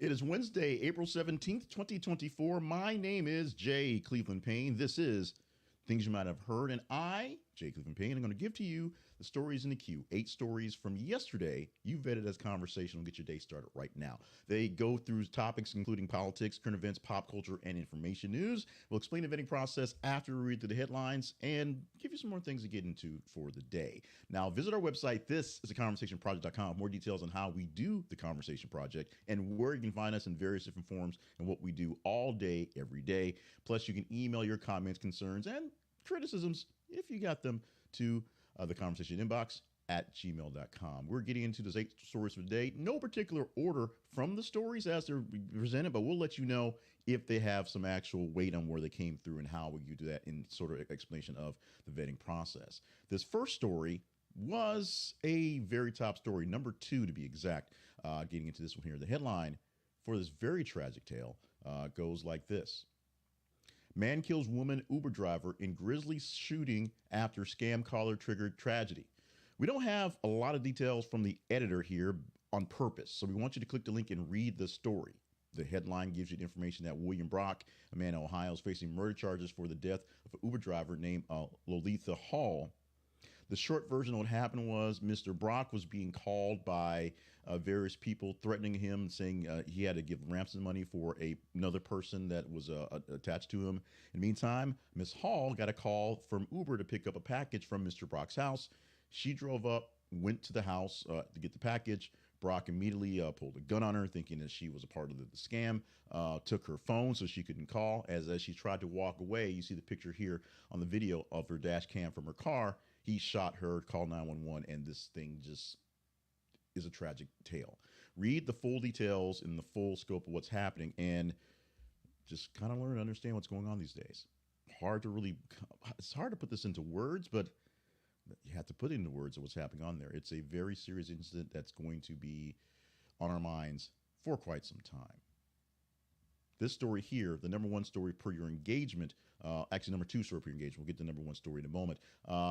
It is Wednesday, April 17th, 2024. My name is Jay Cleveland Payne. This is Things You Might Have Heard, and I, Jay Cleveland Payne, am going to give to you the stories in the queue. 8 stories from yesterday you vetted as conversational. Get your day started right now. They go through topics including politics, current events, pop culture, and information news. We'll explain the vetting process after we read through the headlines and give you some more things to get into for the day. Now, visit our website. This is theconversationproject.com. More details on how we do the Conversation Project and where you can find us in various different forms and what we do all day, every day. Plus, you can email your comments, concerns, and criticisms, if you got them, to the conversation inbox at gmail.com. We're getting into those 8 stories for today. No particular order from the stories as they're presented, but we'll let you know if they have some actual weight on where they came through and how we do that in sort of explanation of the vetting process. This first story was a very top story, number 2 to be exact. Getting into this one here. The headline for this very tragic tale goes like this. Man kills woman Uber driver in grisly shooting after scam caller triggered tragedy. We don't have a lot of details from the editor here on purpose, so we want you to click the link and read the story. The headline gives you the information that William Brock, a man in Ohio, is facing murder charges for the death of an Uber driver named Lolitha Hall. The short version of what happened was Mr. Brock was being called by various people threatening him, saying he had to give ransom money for another person that was attached to him. In the meantime, Miss Hall got a call from Uber to pick up a package from Mr. Brock's house. She drove up, went to the house to get the package. Brock immediately pulled a gun on her, thinking that she was a part of the scam, took her phone so she couldn't call. As she tried to walk away, you see the picture here on the video of her dash cam from her car. He shot her, called 911, and this thing just is a tragic tale. Read the full details in the full scope of what's happening and just kind of learn and understand what's going on these days. It's hard to put this into words, but you have to put it into words of what's happening on there. It's a very serious incident that's going to be on our minds for quite some time. This story here, the number 1 story per your engagement, actually number 2 story per your engagement. We'll get to the number 1 story in a moment.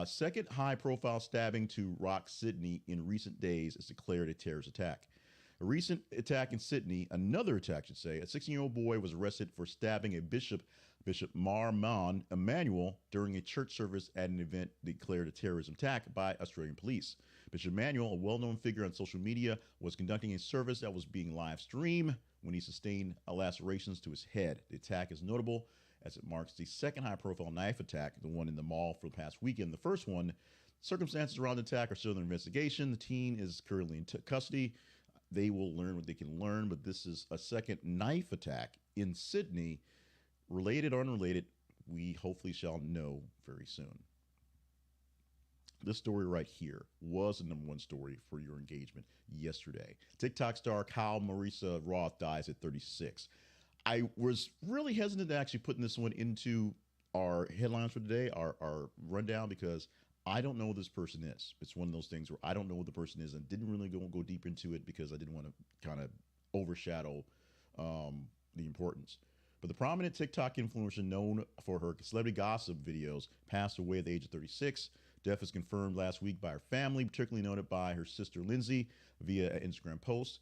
Second high-profile stabbing to rock Sydney in recent days is declared a terrorist attack. A recent attack in Sydney, another attack, should say, a 16-year-old boy was arrested for stabbing a Bishop Marman Emmanuel during a church service at an event declared a terrorism attack by Australian police. Bishop Emmanuel, a well-known figure on social media, was conducting a service that was being live-streamed when he sustained lacerations to his head. The attack is notable as it marks the second high-profile knife attack, the one in the mall for the past weekend. The first one, circumstances around the attack are still under investigation. The teen is currently in custody. They will learn what they can learn, but this is a second knife attack in Sydney. Related or unrelated, we hopefully shall know very soon. This story right here was the number 1 story for your engagement yesterday. TikTok star Marisa Roth dies at 36. I was really hesitant to actually putting this one into our headlines for today, our rundown, because I don't know who this person is. It's one of those things where I don't know who the person is and didn't really go deep into it because I didn't want to kind of overshadow the importance. But the prominent TikTok influencer known for her celebrity gossip videos passed away at the age of 36. Death was confirmed last week by her family, particularly noted by her sister Lindsay via an Instagram post.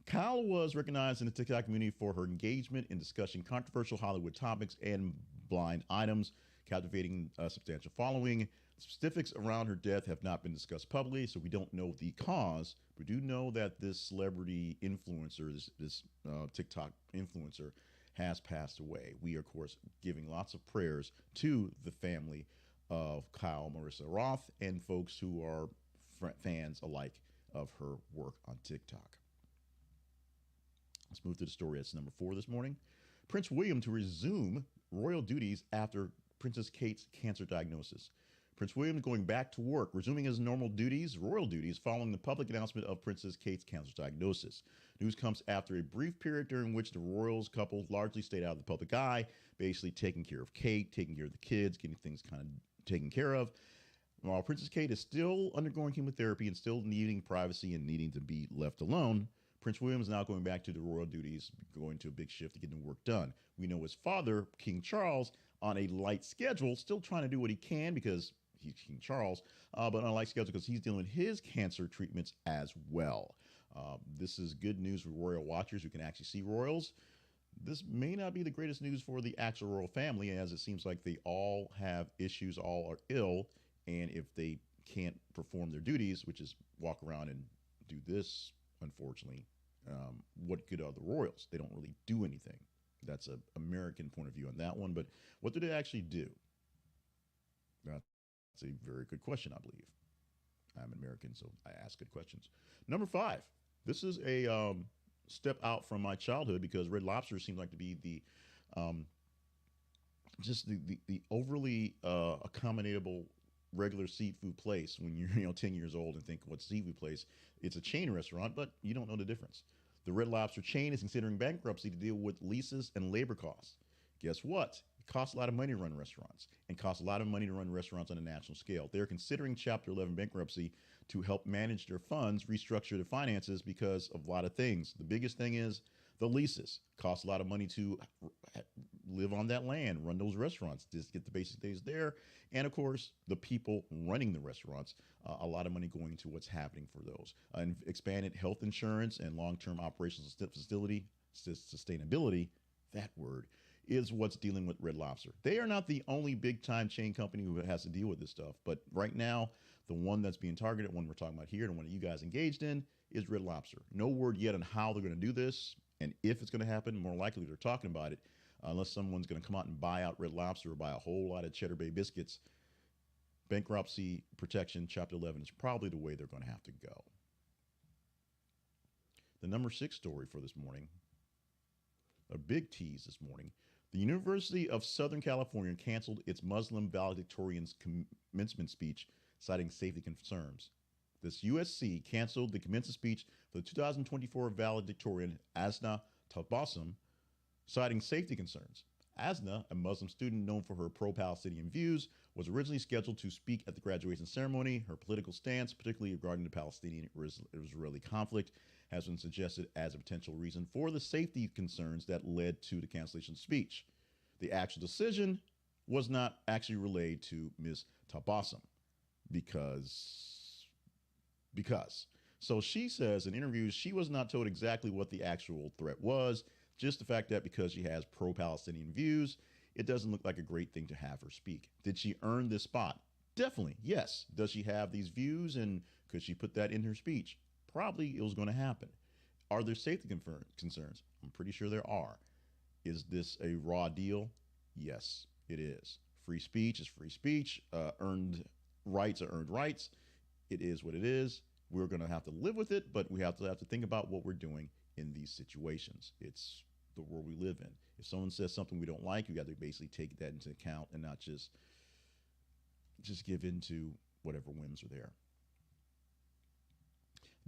Kyle was recognized in the TikTok community for her engagement in discussing controversial Hollywood topics and blind items, captivating a substantial following. Specifics around her death have not been discussed publicly, so we don't know the cause. We do know that this celebrity influencer, this TikTok influencer, has passed away. We are, of course, giving lots of prayers to the family of Kyle Marisa Roth and folks who are fans alike of her work on TikTok. Let's move to the story that's number 4 this morning. Prince William to resume royal duties after Princess Kate's cancer diagnosis. Prince William going back to work, resuming his normal duties, royal duties, following the public announcement of Princess Kate's cancer diagnosis. News comes after a brief period during which the royals couple largely stayed out of the public eye, basically taking care of Kate, taking care of the kids, getting things kind of taken care of. While Princess Kate is still undergoing chemotherapy and still needing privacy and needing to be left alone, Prince William is now going back to the royal duties, going to a big shift to getting work done. We know his father, King Charles, on a light schedule, still trying to do what he can because he's King Charles, but on a light schedule because he's dealing with his cancer treatments as well. This is good news for royal watchers who can actually see royals. This may not be the greatest news for the actual royal family, as it seems like they all have issues, all are ill, and if they can't perform their duties, which is walk around and do this, unfortunately, what good are the royals? They don't really do anything. That's an American point of view on that one. But what do they actually do? That's a very good question, I believe. I'm an American, so I ask good questions. Number 5. This is a step out from my childhood because Red Lobster seemed like to be the just the overly accommodatable regular seafood place when you're 10 years old and think what's seafood place. It's a chain restaurant, but you don't know the difference. The Red Lobster chain is considering bankruptcy to deal with leases and labor costs. Guess what? It costs a lot of money to run restaurants and costs a lot of money to run restaurants on a national scale. They're considering Chapter 11 bankruptcy to help manage their funds, restructure their finances because of a lot of things. The biggest thing is the leases. Cost a lot of money to live on that land, run those restaurants, just get the basic things there. And of course, the people running the restaurants, a lot of money going to what's happening for those. And expanded health insurance and long-term operations facility sustainability, that word, is what's dealing with Red Lobster. They are not the only big-time chain company who has to deal with this stuff. But right now, the one that's being targeted, one we're talking about here, and one that you guys engaged in, is Red Lobster. No word yet on how they're going to do this. And if it's going to happen, more likely they're talking about it, unless someone's going to come out and buy out Red Lobster or buy a whole lot of Cheddar Bay biscuits. Bankruptcy protection, Chapter 11 is probably the way they're going to have to go. The number 6 story for this morning, a big tease this morning. The University of Southern California canceled its Muslim valedictorian's commencement speech, citing safety concerns. This USC canceled the commencement speech for the 2024 valedictorian Asna Tabassum, citing safety concerns. Asna, a Muslim student known for her pro-Palestinian views, was originally scheduled to speak at the graduation ceremony. Her political stance, particularly regarding the Palestinian-Israeli conflict, has been suggested as a potential reason for the safety concerns that led to the cancellation speech. The actual decision was not actually relayed to Ms. Tabassum because. So she says in interviews she was not told exactly what the actual threat was, just the fact that because she has pro-Palestinian views, it doesn't look like a great thing to have her speak. Did she earn this spot? Definitely, yes. Does she have these views and could she put that in her speech? Probably it was going to happen. Are there safety concerns? I'm pretty sure there are. Is this a raw deal? Yes, it is. Free speech is free speech. Earned rights are earned rights. It is what it is. We're going to have to live with it, but we have to think about what we're doing in these situations. It's the world we live in. If someone says something we don't like, you got to basically take that into account and not just give into whatever whims are there.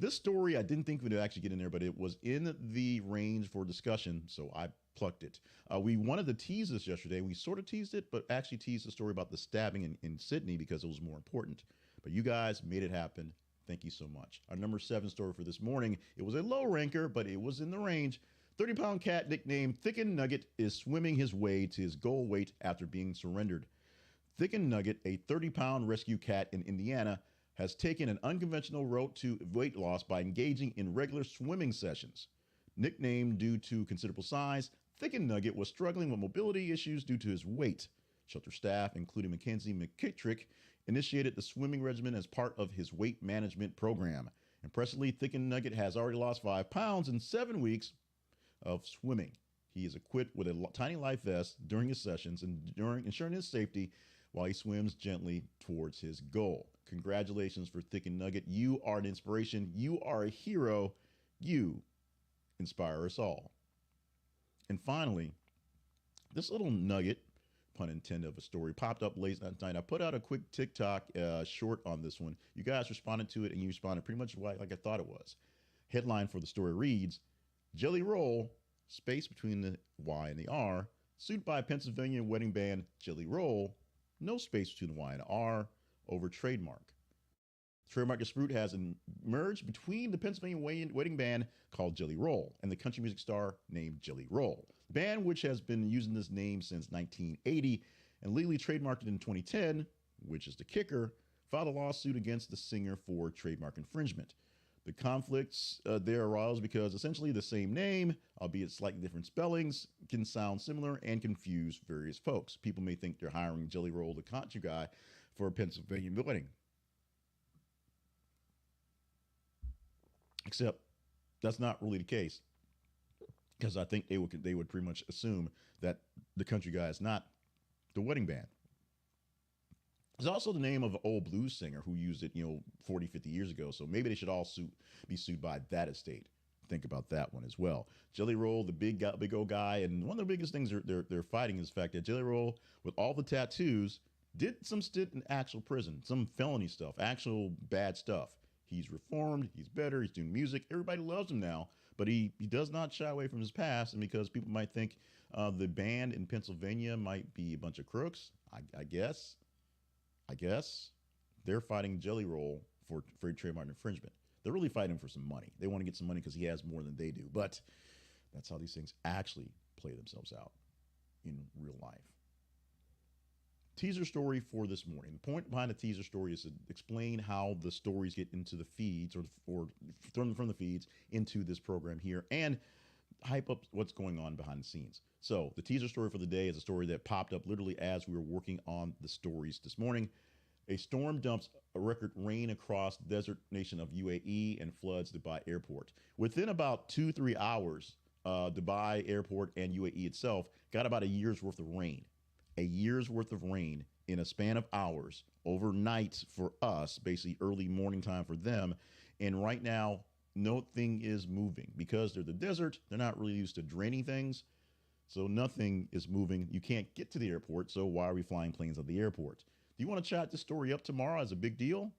This story, I didn't think we'd actually get in there, but it was in the range for discussion, so I plucked it. We wanted to tease this yesterday. We sort of teased it, but actually teased the story about the stabbing in Sydney because it was more important. But you guys made it happen. Thank you so much. Our number 7 story for this morning, it was a low ranker, but it was in the range. 30-pound cat nicknamed Thicken Nugget is swimming his way to his goal weight after being surrendered. Thicken Nugget, a 30-pound rescue cat in Indiana, has taken an unconventional route to weight loss by engaging in regular swimming sessions. Nicknamed due to considerable size, Thicken Nugget was struggling with mobility issues due to his weight. Shelter staff, including Mackenzie McKittrick, initiated the swimming regimen as part of his weight management program. Impressively, Thicken Nugget has already lost 5 pounds in 7 weeks of swimming. He is equipped with a tiny life vest during his sessions and ensuring his safety while he swims gently towards his goal. Congratulations for Thicken Nugget. You are an inspiration. You are a hero. You inspire us all. And finally, this little nugget, pun intended, of a story popped up late night. I put out a quick TikTok short on this one. You guys responded to it, and you responded pretty much like I thought it was. Headline for the story reads, Jellyroll, space between the Y and the R, sued by Pennsylvania wedding band Jellyroll, no space between the Y and the R, over trademark. Trademark dispute has emerged between the Pennsylvania wedding band called Jellyroll and the country music star named Jellyroll. The band, which has been using this name since 1980 and legally trademarked it in 2010, which is the kicker, filed a lawsuit against the singer for trademark infringement. The conflicts there arise because essentially the same name, albeit slightly different spellings, can sound similar and confuse various folks. People may think they're hiring Jellyroll, the conchu guy, for a Pennsylvania wedding. Except that's not really the case, because I think they would pretty much assume that the country guy is not the wedding band. It's also the name of an old blues singer who used it, 40, 50 years ago. So maybe they should all be sued by that estate. Think about that one as well. Jellyroll, the big old guy, and one of the biggest things they're fighting is the fact that Jellyroll, with all the tattoos, did some stint in actual prison, some felony stuff, actual bad stuff. He's reformed. He's better. He's doing music. Everybody loves him now, but he does not shy away from his past. And because people might think the band in Pennsylvania might be a bunch of crooks, I guess they're fighting Jellyroll for trademark infringement. They're really fighting for some money. They want to get some money because he has more than they do. But that's how these things actually play themselves out in real life. Teaser story for this morning. The point behind the teaser story is to explain how the stories get into the feeds or from the feeds into this program here and hype up what's going on behind the scenes. So the teaser story for the day is a story that popped up literally as we were working on the stories this morning. A storm dumps a record rain across the desert nation of UAE and floods Dubai airport. Within about 2-3 hours, Dubai airport and UAE itself got about a year's worth of rain. A year's worth of rain in a span of hours, overnight for us, basically early morning time for them. And right now, nothing is moving because they're the desert. They're not really used to draining things. So nothing is moving. You can't get to the airport. So why are we flying planes at the airport? Do you want to chat this story up tomorrow as a big deal?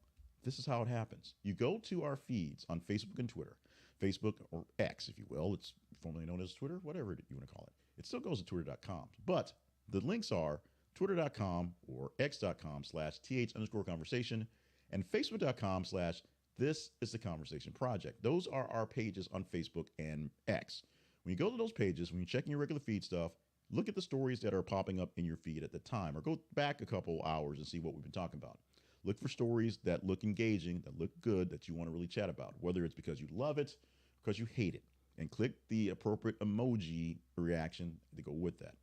This is how it happens. You go to our feeds on Facebook and Twitter. Facebook or X, if you will. It's formerly known as Twitter, whatever you want to call it. It still goes to twitter.com. But the links are twitter.com or x.com/th_conversation and facebook.com/this is the conversation project. Those are our pages on Facebook and X. When you go to those pages, when you're checking your regular feed stuff, look at the stories that are popping up in your feed at the time, or go back a couple hours and see what we've been talking about. Look for stories that look engaging, that look good, that you want to really chat about, whether it's because you love it, because you hate it, and click the appropriate emoji reaction to go with that.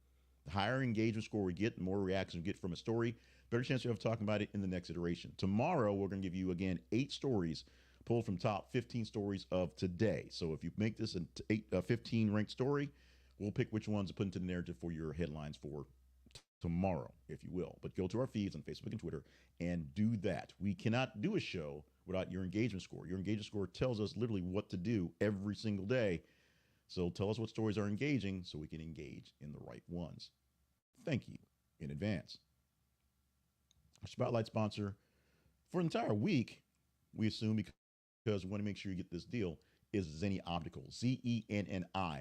The higher engagement score we get, the more reaction we get from a story, better chance we have talking about it in the next iteration. Tomorrow, we're going to give you, again, 8 stories pulled from top 15 stories of today. So if you make this an 15 ranked story, we'll pick which ones to put into the narrative for your headlines for tomorrow, if you will. But go to our feeds on Facebook and Twitter and do that. We cannot do a show without your engagement score. Your engagement score tells us literally what to do every single day. So tell us what stories are engaging so we can engage in the right ones. Thank you in advance. Our spotlight sponsor for an entire week, we assume, because we want to make sure you get this deal, is Zenni Optical, Zenni.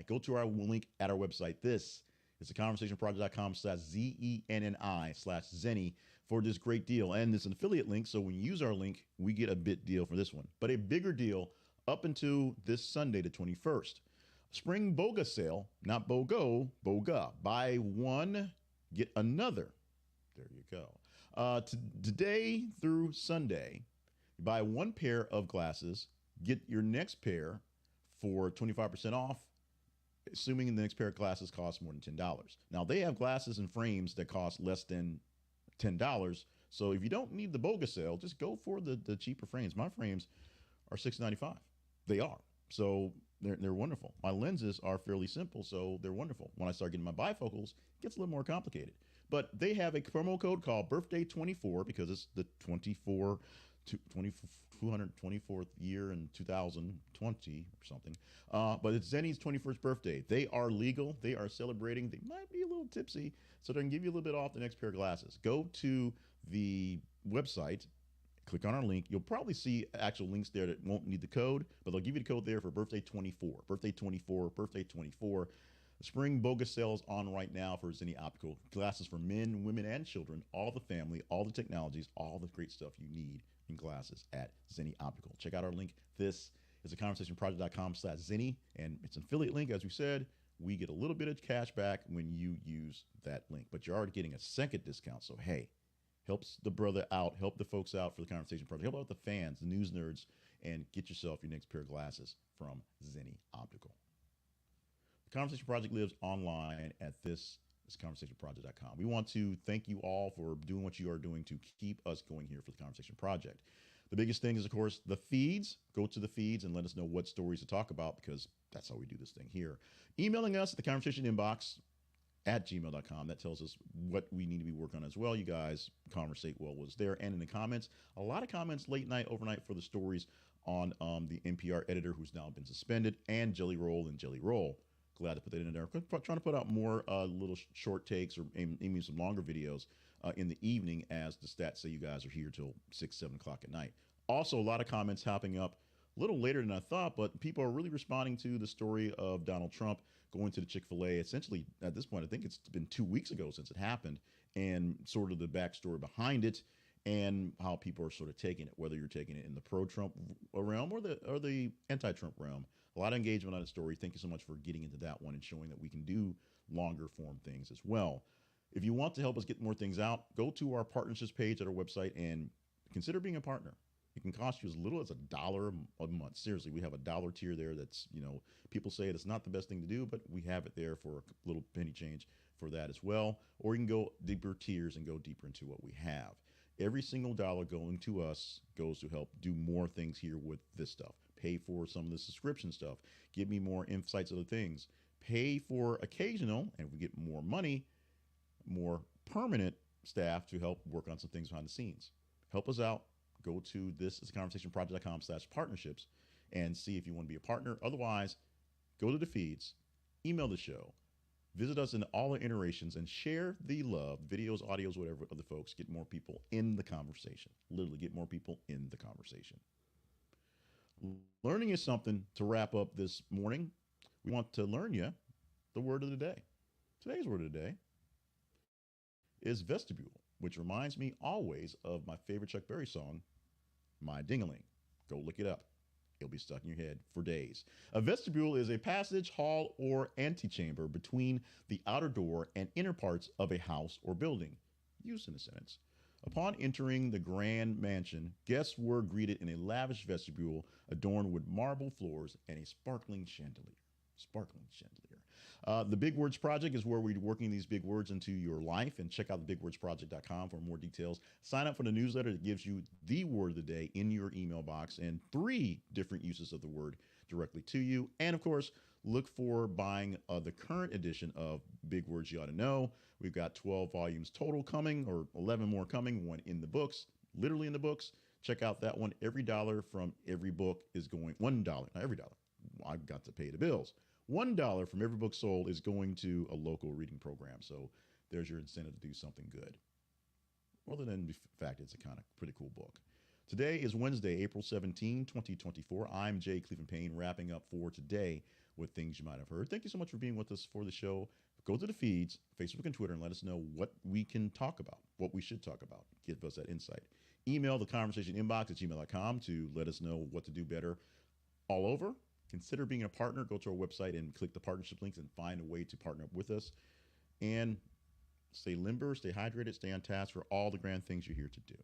Go to our link at our website. This is theconversationproject.com/Zenni/Zenni for this great deal. And it's an affiliate link, so when you use our link, we get a bit deal for this one. But a bigger deal up until this Sunday, the 21st. Spring BOGA sale, not BOGO, BOGA. Buy one, get another. There you go. Today through Sunday, you buy one pair of glasses, get your next pair for 25% off, assuming the next pair of glasses costs more than $10. Now, they have glasses and frames that cost less than $10. So if you don't need the BOGA sale, just go for the cheaper frames. My frames are $6.95. They are. So they're wonderful. My lenses are fairly simple, so they're wonderful. When I start getting my bifocals, it gets a little more complicated. But they have a promo code called Birthday24 because it's the 224th year in 2020 or something. But it's Zenni's 21st birthday. They are legal. They are celebrating. They might be a little tipsy, so they're going to give you a little bit off the next pair of glasses. Go to the website. Click on our link. You'll probably see actual links there that won't need the code, but they'll give you the code there for Birthday 24. Birthday 24, Birthday 24. The spring BOGA sales on right now for Zenni Optical. Glasses for men, women, and children. All the family, all the technologies, all the great stuff you need in glasses at Zenni Optical. Check out our link. This is theconversationproject.com/Zenni, and it's an affiliate link. As we said, we get a little bit of cash back when you use that link, but you're already getting a second discount. So, hey, helps the brother out, help the folks out for the Conversation Project, help out the fans, the news nerds, and get yourself your next pair of glasses from Zenni Optical. The Conversation Project lives online at this is conversationproject.com. We want to thank you all for doing what you are doing to keep us going here for the Conversation Project. The biggest thing is, of course, the feeds. Go to the feeds and let us know what stories to talk about, because that's how we do this thing here. Emailing us at the conversation inbox at gmail.com. That tells us what we need to be working on as well. You guys conversate well was there. And in the comments, a lot of comments late night, overnight for the stories on the NPR editor who's now been suspended, and Jellyroll and Jellyroll. Glad to put that in there. Trying to put out more little short takes or maybe some longer videos in the evening, as the stats say you guys are here till 6, 7 o'clock at night. Also, a lot of comments hopping up a little later than I thought, but people are really responding to the story of Donald Trump going to the Chick-fil-A. Essentially, at this point, I think it's been 2 weeks ago since it happened, and sort of the backstory behind it and how people are sort of taking it, whether you're taking it in the pro-Trump realm or the anti-Trump realm. A lot of engagement on the story. Thank you so much for getting into that one and showing that we can do longer form things as well. If you want to help us get more things out, go to our partnerships page at our website and consider being a partner. It can cost you as little as $1 a month. Seriously, we have a dollar tier there that's, people say it's not the best thing to do, but we have it there for a little penny change for that as well. Or you can go deeper tiers and go deeper into what we have. Every single dollar going to us goes to help do more things here with this stuff. Pay for some of the subscription stuff. Give me more insights of the things. Pay for occasional, and we get more money, more permanent staff to help work on some things behind the scenes. Help us out. Go to thisisconversationproject.com/partnerships and see if you want to be a partner. Otherwise, go to the feeds, email the show, visit us in all our iterations, and share the love, videos, audios, whatever, with other folks. Get more people in the conversation. Literally get more people in the conversation. Learning is something to wrap up this morning. We want to learn you the word of the day. Today's word of the day is vestibule, which reminds me always of my favorite Chuck Berry song, My Ding-a-ling. Go look it up. It'll be stuck in your head for days. A vestibule is a passage, hall, or antechamber between the outer door and inner parts of a house or building. Used in a sentence. Upon entering the grand mansion, guests were greeted in a lavish vestibule adorned with marble floors and a sparkling chandelier. The Big Words Project is where we're working these big words into your life, and check out thebigwordsproject.com for more details. Sign up for the newsletter that gives you the word of the day in your email box and 3 different uses of the word directly to you. And of course, look for buying the current edition of Big Words You Ought to Know. We've got 12 volumes total coming, or 11 more coming, one in the books, literally in the books. Check out that one. Every dollar from every book is going, $1, not every dollar. I've got to pay the bills. $1 from every book sold is going to a local reading program. So there's your incentive to do something good. Other than the fact it's a kind of pretty cool book. Today is Wednesday, April 17, 2024. I'm Jay Cleveland Payne, wrapping up for today with things you might have heard. Thank you so much for being with us for the show. Go to the feeds, Facebook and Twitter, and let us know what we can talk about, what we should talk about. Give us that insight. Email the conversation inbox at gmail.com to let us know what to do better all over. Consider being a partner. Go to our website and click the partnership links and find a way to partner up with us. And stay limber, stay hydrated, stay on task for all the grand things you're here to do.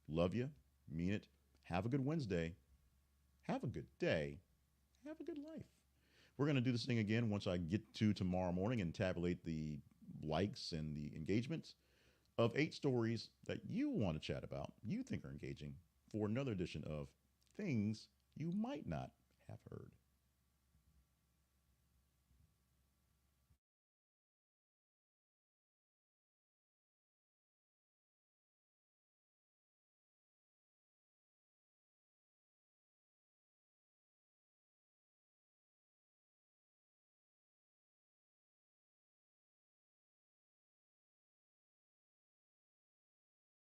Love you. Mean it. Have a good Wednesday. Have a good day. Have a good life. We're going to do this thing again once I get to tomorrow morning and tabulate the likes and the engagements of 8 stories that you want to chat about, you think are engaging, for another edition of Things You Might Not Have Heard.